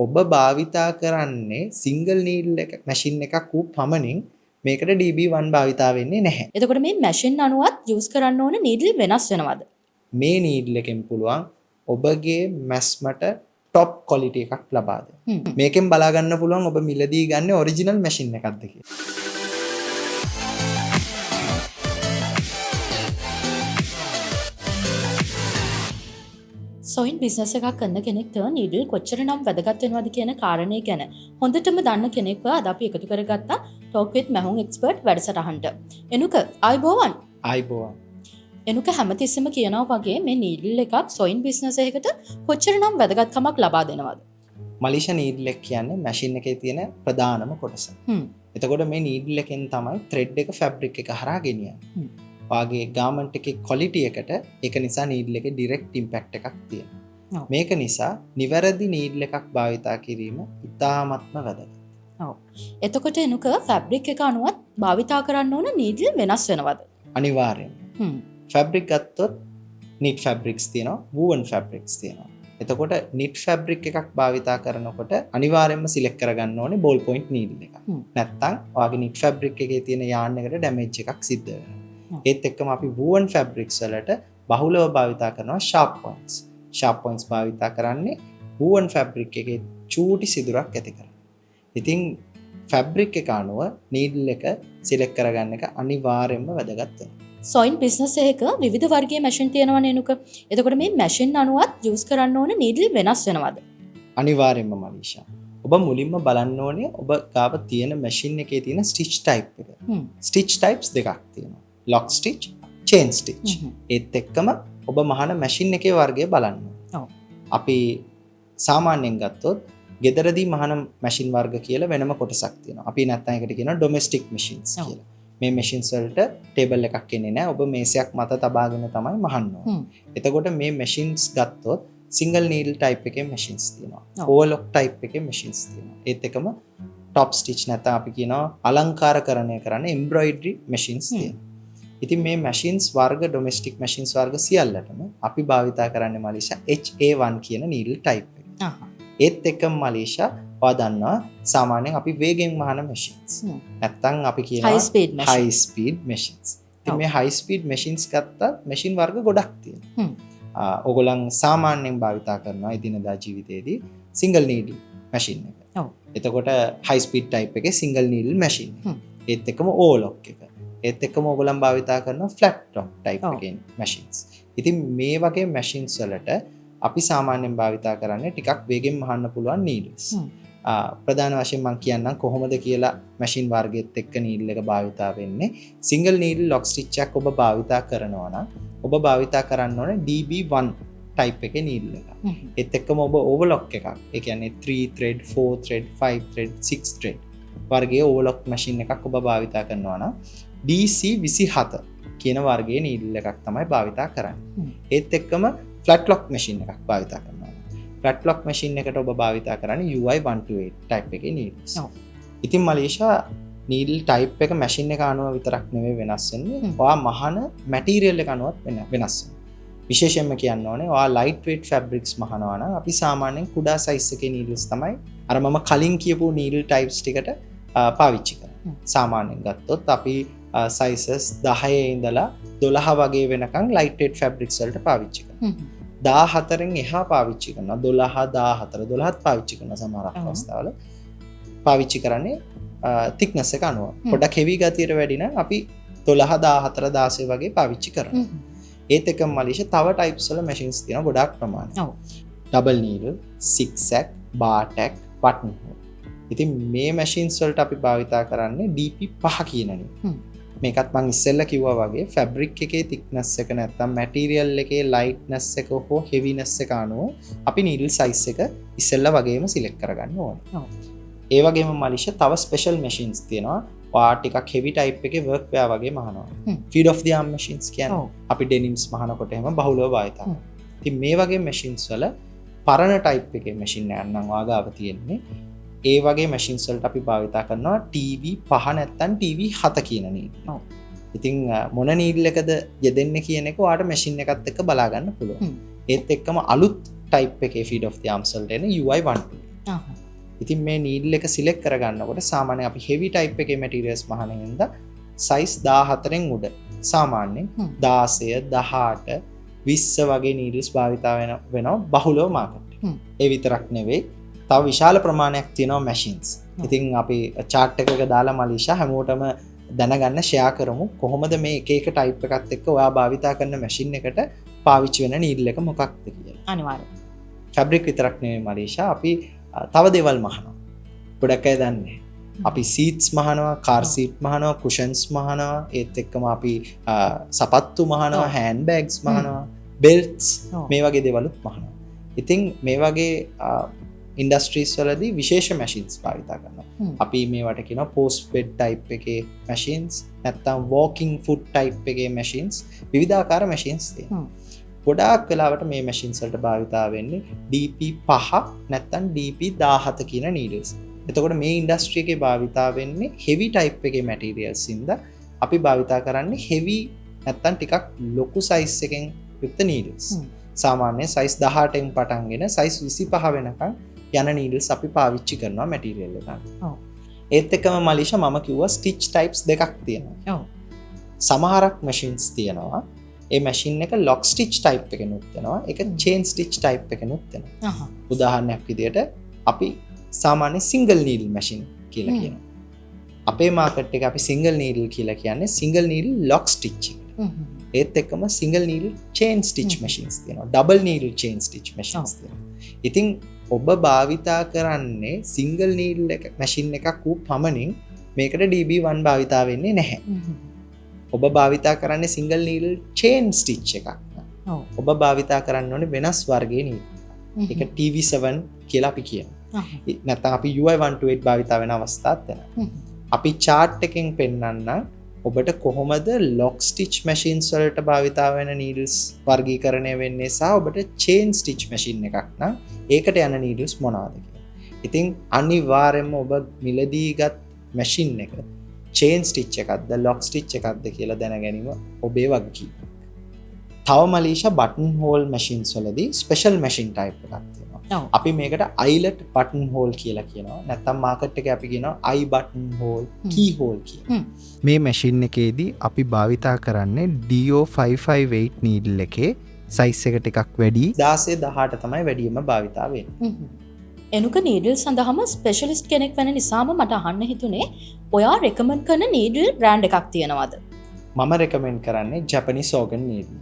ඔබ භාවිතා කරන්නේ සිංගල් නීඩල් එක මැෂින් එකක් වූ පමණින් මේකට DB1 භාවිතා වෙන්නේ නැහැ. එතකොට මේ මැෂින් අනුවත් යූස් කරන්න ඕන නීඩල් වෙනස් වෙනවද? මේ නීඩල් එකෙන් පුළුවන් ඔබගේ මැස්මට টপ ක්වොලිටි එකක් ලබා දෙන්න. මේකෙන් බලා ගන්න පුළුවන් ඔබ මිලදී ගන්න ඔරිජිනල් මැෂින් එකක්ද කියලා. සොයින් බිස්නස් එකක් කරන කෙනෙක්ට නීඩල් කොච්චර නම් වැදගත් වෙනවද කියන කාරණේ ගැන හොඳටම දන්න කෙනෙක්ව අද අපි එකතු කරගත්තා ටෝක් විත් මැහුන් එක්ස්පර්ට් වැඩසටහනට. එනුක ආයිබෝවන්. ආයිබෝවන්. එනුක හැමතිස්සෙම කියනවා වගේ මේ නීඩල් එකක් සොයින් බිස්නස් එකකට කොච්චර නම් වැදගත්කමක් ලබා දෙනවද? මලීෂා නීඩල් එක කියන්නේ මැෂින් එකේ තියෙන ප්‍රධානම කොටස. එතකොට මේ නීඩල් එකෙන් තමයි ත්‍රෙඩ් එක ෆැබ්‍රික් එක හරහා ගෙනියන්නේ. වාගේ ගාමන්ට් එකේ ක්වොලිටි එකට ඒක නිසා නීඩල් එකේ ඩිරෙක්ට් ඉම්පැක්ට් එකක් තියෙනවා. මේක නිසා නිවැරදි නීඩල් එකක් භාවිතා කිරීම ඉතාමත්ම වැදගත්. ඔව්. එතකොට එනුක ෆැබ්‍රික් එක අනුවත් භාවිතා කරන්න ඕන නීඩල් වෙනස් වෙනවද? අනිවාර්යෙන්ම. ෆැබ්‍රික් ගත්තොත් නිට් ෆැබ්‍රික්ස් තියෙනවා, වූවන් ෆැබ්‍රික්ස් තියෙනවා. එතකොට නිට් ෆැබ්‍රික් එකක් භාවිතා කරනකොට අනිවාර්යෙන්ම සිලෙක්ට් කරගන්න ඕනේ බෝල් පොයින්ට් නීඩල් එකක්. නැත්තම් ඔයාගේ නිට් ෆැබ්‍රික් එකේ තියෙන යාන් එකට ඩැමේජ් එකක් සිද්ධ වෙනවා. ඒත් එක්කම අපි වූවන් ෆැබ්‍රික්ස් වලට බහුලව භාවිතා කරනවා ෂාප් පොයින්ට්ස්. ෂාප් පොයින්ට්ස් භාවිතා කරන්නේ වූවන් ෆැබ්‍රික් එකේ චූටි සිදුරක් ඇති කරගන්න. ඉතින් ෆැබ්‍රික් එක අනුව නීඩල් එක සිලෙක්ට් කරගන්න එක අනිවාර්යයෙන්ම වැදගත් වෙනවා. සොයින් බිස්නස් එකක විවිධ වර්ගයේ මැෂින් තියෙනවා නේනුක. එතකොට මේ මැෂින් අනුවත් යූස් කරන්න ඕන නීඩල් වෙනස් වෙනවද? අනිවාර්යයෙන්ම මලීෂා. ඔබ මුලින්ම බලන්න ඕනේ ඔබ ගාව තියෙන මැෂින් එකේ තියෙන ස්ටිච් ටයිප් එක. ස්ටිච් ටයිප්ස් දෙකක් තියෙනවා. Lock stitch, chain stitch. ඒත් එක්කම ඔබ මහන මැෂින් එකේ වර්ගය බලන්න. අපි සාමාන්‍යයෙන් ගත්තොත් ගෙදරදී මහන මැෂින් වර්ග කියලා වෙනම කොටසක් තියෙනවා. අපි නැත්නම් ඒකට කියනවා ඩොමෙස්ටික් මැෂින්ස් කියලා. මේ මැෂින්ස් වලට ටේබල් එකක් එන්නේ නැහැ. ඔබ මේසයක් මත තබාගෙන තමයි මහන්න ඕනේ. එතකොට මේ මැෂින්ස් ගත්තොත් සිංගල් නීඩල් ටයිප් එකේ මැෂින්ස් තියෙනවා. ඕවර්ලොක් ටයිප් එකේ මැෂින්ස් තියෙනවා. ඒත් එකම টপ ස්ටිච් නැත්නම් අපි කියනවා අලංකාරකරණය කරන්න එම්බ්‍රොයිඩරි මැෂින්ස් තියෙනවා. ඉතින් මේ මැෂින්ස් වර්ග ඩොමෙස්ටික් මැෂින්ස් වර්ග සියල්ලටම අපි භාවිතා කරන්නේ මලීෂා HA1 කියන නීඩල් ටයිප් එක. ඒත් එක්කම මලීෂා ඔයා දන්නවා සාමාන්‍යයෙන් අපි වේගෙන් මහන මැෂින්ස්. නැත්තම් අපි කියනවා හයි ස්පීඩ් මැෂින්ස්. ඉතින් මේ හයි ස්පීඩ් මැෂින්ස් ගත්තා මැෂින් වර්ග ගොඩක් තියෙනවා. ඕගොල්ලන් සාමාන්‍යයෙන් භාවිතා කරනවා එදිනදා ජීවිතේදී සිංගල් නීඩල් මැෂින් එක. එතකොට හයි ස්පීඩ් ටයිප් එකේ සිංගල් නීඩල් මැෂින් එක. ඒත් එක්කම ඕවර්ලොක් එක. ඒත් එක්කම ඔයගොල්ලන් භාවිතා කරන ෆ්ලැට් ලොක් ටයිප් එකේ මැෂින්ස්. ඉතින් මේ වගේ මැෂින්ස් වලට අපි සාමාන්‍යයෙන් භාවිතා කරන්නේ ටිකක් වේගෙන් මහන්න පුළුවන් නීඩල්ස්. ප්‍රධාන වශයෙන් මම කියන්නම් කොහොමද කියලා මැෂින් වර්ගෙත් එක්ක නීඩල් එක භාවිතා වෙන්නේ. සිංගල් නීඩල් ලොක් ස්ටිච් එකක් ඔබ භාවිතා කරනවා නම් ඔබ භාවිතා කරන්න ඕනේ DB1 ටයිප් එකේ නීඩල් එක. ඒත් එක්කම ඔබ ඕවර්ලොක් එකක්. ඒ කියන්නේ 3 thread 4 thread 5 thread 6 thread වර්ගයේ ඕවර්ලොක් මැෂින් එකක් ඔබ භාවිතා කරනවා නම් DC27 කියන වර්ගයේ නීඩල් එකක් තමයි භාවිතා කරන්නේ. ඒත් එක්කම ෆ්ලැට් ලොක් මැෂින් එකක් භාවිතා කරනවා. ෆ්ලැට් ලොක් මැෂින් එකට ඔබ භාවිතා කරන්නේ UI128 ටයිප් එකේ නීඩල්ස්. ඉතින් මලීෂා නීඩල් ටයිප් එක මැෂින් එක අනුව විතරක් නෙවෙයි වෙනස් වෙන්නේ. ඔයා මහන මැටීරියල් එක අනුවත් වෙනස් වෙනවා. විශේෂයෙන්ම කියන්න ඕනේ ඔයා ලයිට් වේට් ෆැබ්‍රික්ස් මහනවා නම් අපි සාමාන්‍යයෙන් කුඩා සයිස් එකේ නීඩල්ස් තමයි අර මම කලින් කියපු නීඩල් ටයිප්ස් ටිකට පාවිච්චි කරන්නේ. සාමාන්‍යයෙන් ගත්තොත් අපි සයිසස් 10 ඉඳලා 12 වගේ වෙනකන් ලයිට් වේට් ෆැබ්‍රික්ස් වලට පාවිච්චි කරනවා. 14න් එහා පාවිච්චි කරනවා. 12 14 12ත් පාවිච්චි කරන සමහර අවස්ථාවල පාවිච්චි කරන්නේ thickness එක අනුව. පොඩක් heavy ගතියට වැඩි නම් අපි 12 14 16 වගේ පාවිච්චි කරනවා. ඒත් එකම මලීෂා තව types වල machines තියෙනවා ගොඩාක් ප්‍රමාණයක්. double needle, zigzag, bar tack, button hole. ඉතින් මේ machines වලට අපි භාවිතා කරන්නේ DP5 කියන නීඩල්. මේකත් මම ඉස්සෙල්ලා කිව්වා වගේ ෆැබ්‍රික් එකේ thickness එක නැත්තම් මැටීරියල් එකේ lightness එක හෝ heaviness එක අනුව අපි needle size එක ඉස්සෙල්ලා වගේම select කරගන්න ඕනේ. ඒ වගේම මලීෂා තව special machines තියෙනවා. ඔයා ටිකක් heavy type එකේ work wear වගේ මහනවා. feed of the arm machines කියන්නේ අපි denims මහනකොට එහෙම බහුලව භාවිතා කරනවා. ඉතින් මේ වගේ machines වල පරණ type එකේ machine එකක් නම් ඔයා ගාව තියෙන්නේ ඒ වගේ මැෂින්ස් වලට අපි භාවිතා කරනවා TV5 නැත්නම් TV7 කියන නීඩල්. ඉතින් මොන නීඩල් එකද යෙදෙන්නේ කියන එක ඔයාලට මැෂින් එකත් එක්ක බලා ගන්න පුළුවන්. ඒත් එක්කම අලුත් ටයිප් එකේ feed of the arms වලට එන UI128. ඉතින් මේ නීඩල් එක සිලෙක්ට් කරගන්නකොට සාමාන්‍යයෙන් අපි හෙවි ටයිප් එකේ මැටීරියල්ස් මහන හින්දා සයිස් 14න් උඩ සාමාන්‍යයෙන් 16 18 20 වගේ නීඩල්ස් භාවිතා වෙනවා බහුලව මාකට් එකේ. ඒ විතරක් නෙවෙයි තව විශාල ප්‍රමාණයක් තියෙනවා මැෂින්ස්. ඉතින් අපි chart එකක දාලා මලීෂා හැමෝටම දැනගන්න ෂෙයා කරමු කොහොමද මේ එක එක ටයිප් එකත් එක්ක ඔයා භාවිතා කරන මැෂින් එකට පාවිච්චි වෙන නීඩල් එක මොකක්ද කියලා. අනිවාර්යයෙන්. ෆැබ්‍රික් විතරක් නෙවෙයි මලීෂා අපි තව දේවල් මහනවා. ගොඩක් අය දන්නේ. අපි සීට්ස් මහනවා, කාර් සීට් මහනවා, කුෂන්ස් මහනවා, ඒත් එක්කම අපි සපත්තු මහනවා, හෑන්ඩ් බෑග්ස් මහනවා, බෙල්ට්ස් මේ වගේ දේවලුත් මහනවා. ඉතින් මේ වගේ ඉන්ඩස්ට්‍රීස් වලදී විශේෂ මැෂින්ස් භාවිතා කරනවා. අපි මේවට කියනවා පෝස්ට් බෙඩ් ටයිප් එකේ මැෂින්ස්, නැත්නම් වෝකින් ෆුඩ් ටයිප් එකේ මැෂින්ස්, විවිධාකාර මැෂින්ස් තියෙනවා. ගොඩාක් වෙලාවට මේ මැෂින්ස් වලට භාවිතා වෙන්නේ DP5 නැත්නම් DP17 කියන නීඩල්ස්. එතකොට මේ ඉන්ඩස්ට්‍රි එකේ භාවිතා වෙන්නේ හෙවි ටයිප් එකේ මැටීරියල්ස් ඉඳලා අපි භාවිතා කරන්නේ හෙවි නැත්නම් ටිකක් ලොකු සයිස් එකෙන් යුක්ත නීඩල්ස්. සාමාන්‍ය සයිස් 18න් පටන්ගෙන සයිස් 25 වෙනකන් යන නීඩල්ස් අපි පාවිච්චි කරනවා මැටීරියල් එකට. ඒත් එක්කම මලීෂා මම කිව්වා ස්ටිච් ටයිප්ස් දෙකක් තියෙනවා. සමහරක් මැෂින්ස් තියෙනවා. ඒ මැෂින් එක ලොක් ස්ටිච් ටයිප් එකෙනුත් වෙනවා. ඒක චේන් ස්ටිච් ටයිප් එකෙනුත් වෙනවා. උදාහරණයක් විදියට අපි සාමාන්‍ය සිංගල් නීඩල් මැෂින් කියලා කියනවා. අපේ මාකට් එක අපි සිංගල් නීඩල් කියලා කියන්නේ සිංගල් නීඩල් ලොක් ස්ටිච් එක. ඒත් එක්කම single needle chain stitch machines තියෙනවා. Double needle chain stitch machines තියෙනවා. ඉතින් ඔබ භාවිතා කරන්නේ සිංගල් නීඩල් එක මැෂින් එකක් වූ පමණින් මේකට DB1 භාවිතා වෙන්නේ නැහැ. ඔබ භාවිතා කරන්නේ සිංගල් නීඩල් චේන් ස්ටිච් එකක්. ඔබ භාවිතා කරන්න ඕනේ වෙනස් වර්ගයේ නීඩල්. ඒක TV7 කියලා අපි කියනවා. නැත්නම් අපි UI128 භාවිතා වෙන අවස්ථාත් වෙනවා. අපි chart එකෙන් පෙන්නන්න ඔබට කොහොමද ලොක් ස්ටිච් මැෂින්ස් වලට භාවිතා වෙන නීඩල්ස් වර්ගීකරණය වෙන්නේ සහ ඔබට චේන් ස්ටිච් මැෂින් එකක් නම් ඒකට යන නීඩල්ස් මොනවාද කියලා. ඉතින් අනිවාර්යයෙන්ම ඔබ මිලදීගත් මැෂින් එක චේන් ස්ටිච් එකක්ද ලොක් ස්ටිච් එකක්ද කියලා දැන ගැනීම ඔබේ වගකීම. තව මලීෂා බටන් හෝල් මැෂින්ස් වලදී ස්පෙෂල් මැෂින් ටයිප් එකක් තියෙනවා. අපි මේකට අයිලට් බටන් හෝල් කියලා කියනවා. නැත්නම් මාකට් එකේ අපි කියනවා අයි බටන් හෝල්, කී හෝල් කියලා. මේ මැෂින් එකේදී අපි භාවිතා කරන්නේ DO558 නීඩල් එකේ සයිස් එක ටිකක් වැඩි 16 18 තමයි වැඩිම භාවිතා වෙන්නේ. එනුක නීඩල් සඳහාම ස්පෙෂලිස්ට් කෙනෙක් වෙන නිසාම මට අහන්න හිතුනේ ඔයා රෙකමන්ඩ් කරන නීඩල් බ්‍රෑන්ඩ් එකක් තියෙනවද? මම රෙකමෙන්ඩ් කරන්නේ Japanese organ needle.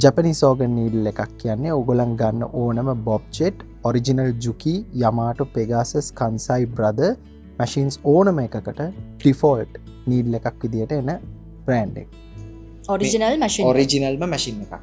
Japanese organ needle එකක් කියන්නේ ඕගොල්ලන් ගන්න ඕනම බොබ්ජෙට්, ඔරිජිනල් ජුකි, යමාටෝ, පෙගාසස්, කන්සයි බ්‍රදර් මැෂින්ස් ඕනම එකකට ඩිෆෝල්ට් නීඩල් එකක් විදියට එන බ්‍රෑන්ඩ් එක. Original machine. ඔරිජිනල්ම මැෂින් එකක්.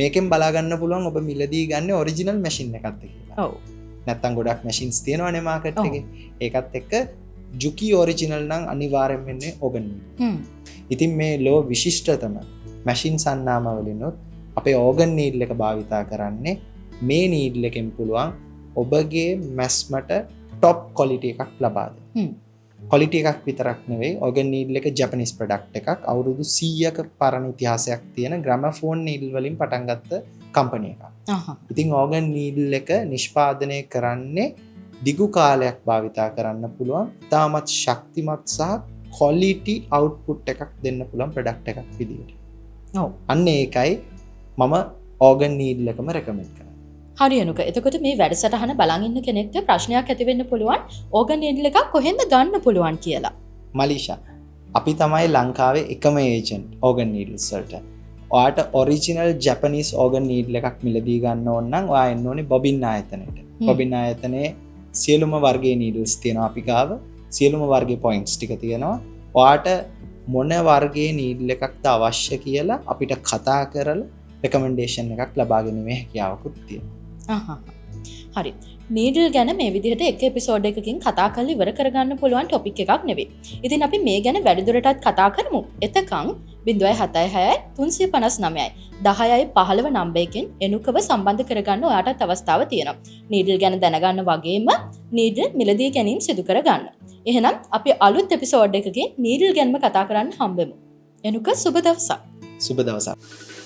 මේකෙන් බලා ගන්න පුළුවන් ඔබ මිලදී ගන්න ඔරිජිනල් මැෂින් එකක්ද කියලා. ඔව්. නැත්තම් ගොඩක් මැෂින්ස් තියෙනවානේ මාකට් එකේ. ඒකත් එක්ක ජුකි ඔරිජිනල් නම් අනිවාර්යෙන් වෙන්නේ ඕගන් නීඩල්. ඉතින් මේ ලෝ විශිෂ්ටතම මැෂින් සන්නාම වලිනුත් අපේ ඕගන් නීඩල් එක භාවිතා කරන්නේ මේ නීඩල් එකෙන් පුළුවන් ඔබගේ මැස්මට টপ ක්වොලිටි එකක් ලබා දෙන්න. ක්වොලිටි එකක් විතරක් නෙවෙයි ඕගන් නීඩල් එක ජපනිස් ප්‍රොඩක්ට් එකක්. අවුරුදු 100ක පරණ ඉතිහාසයක් තියෙන ග්‍රැමෆෝන් නීඩල් වලින් පටන් ගත්ත කම්පැනි එකක්. ඉතින් ඕගන් නීඩල් එක නිෂ්පාදනය කරන්නේ දිගු කාලයක් භාවිතා කරන්න පුළුවන් තාමත් ශක්තිමත් සහ ක්වොලිටි අවුට්පුට් එකක් දෙන්න පුළුවන් ප්‍රොඩක්ට් එකක් විදියට. අන්න ඒකයි මම ඕගන් නීඩල් එකම රෙකමෙන්ඩ් කරන්නේ. හරි එනුක. එතකොට මේ වැඩසටහන බලන් ඉන්න කෙනෙක්ට ප්‍රශ්නයක් ඇති වෙන්න පුළුවන් ඕගන් නීඩල් එකක් කොහෙන්ද ගන්න පුළුවන් කියලා. මලීෂා, අපි තමයි ලංකාවේ එකම ඒජන්ට් ඕගන් නීඩල්ස් වලට. ඔයාට ඔරිජිනල් ජපනිස් ඕගන් නීඩල් එකක් මිලදී ගන්න ඕන නම් ඔයා එන්න ඕනේ බොබින් ආයතනයට. බොබින් ආයතනයේ සියලුම වර්ගයේ නීඩල්ස් තියෙනවා අපි ගාව. සියලුම වර්ගයේ පොයින්ට්ස් ටික තියෙනවා. ඔයාට මොන වර්ගයේ නීඩල් එකක්ද අවශ්‍ය කියලා අපිට කතා කරලා රෙකමෙන්ඩේෂන් එකක් ලබා ගැනීමේ හැකියාවකුත් තියෙනවා. හරි. නීඩල් ගැන මේ විදිහට එක එපිසෝඩ් එකකින් කතා කරලා ඉවර කරගන්න පුළුවන් ටොපික් එකක් නෙවෙයි. ඉතින් අපි මේ ගැන වැඩිදුරටත් කතා කරමු. එතකන් 076 359 10 15 නම්බරයකින් එනුකව සම්බන්ධ කරගන්න ඔයාටත් අවස්ථාව තියෙනවා. නීඩල් ගැන දැනගන්න වගේම නීඩල් මිලදී ගැනීම සිදු කරගන්න. එහෙනම් අපි අලුත් එපිසෝඩ් එකකින් නීඩල් ගැනම කතා කරන්න හම්බෙමු. එනුක සුබ දවසක්. සුබ දවසක්.